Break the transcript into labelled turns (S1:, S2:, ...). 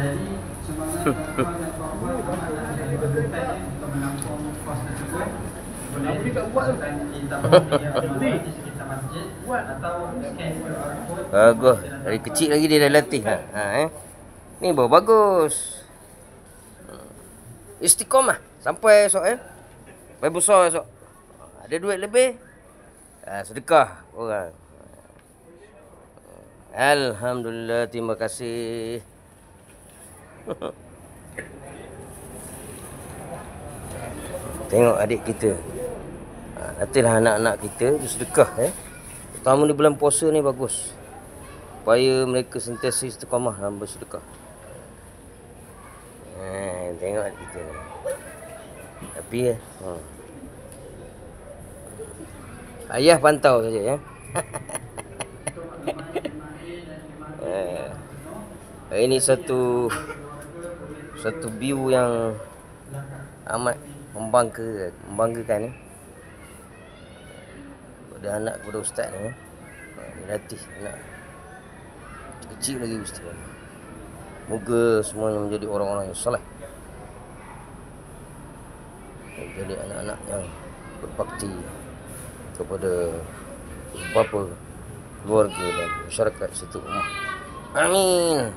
S1: Jadi semangat tuan-tuan dan puan-puan anak-anak yang berkenan untuk menampung kos tersebut boleh masukkan di tabung di sekitar masjid atau scan QR code.
S2: Bagus. Dari kecil lagi dia dah latih. Ni baru bagus. Istiqomah sampai esok Sampai besar esok. Ada duit lebih. Sedekah orang. Alhamdulillah, terima kasih. Tengok adik kita. Nantilah anak-anak kita bersedekah Terutama di bulan puasa ni bagus. Supaya mereka sentiasa istiqamah dalam bersedekah. Tengok adik kita. Tapi ayah pantau saja Ini satu view yang amat membanggakan pada anak kepada ustaz ni. Dilatih anak kecil lagi ustaz. Moga semuanya menjadi orang-orang yang soleh. Jadi anak-anak yang berbakti kepada bapa, keluarga dan masyarakat satu ummah. Amin.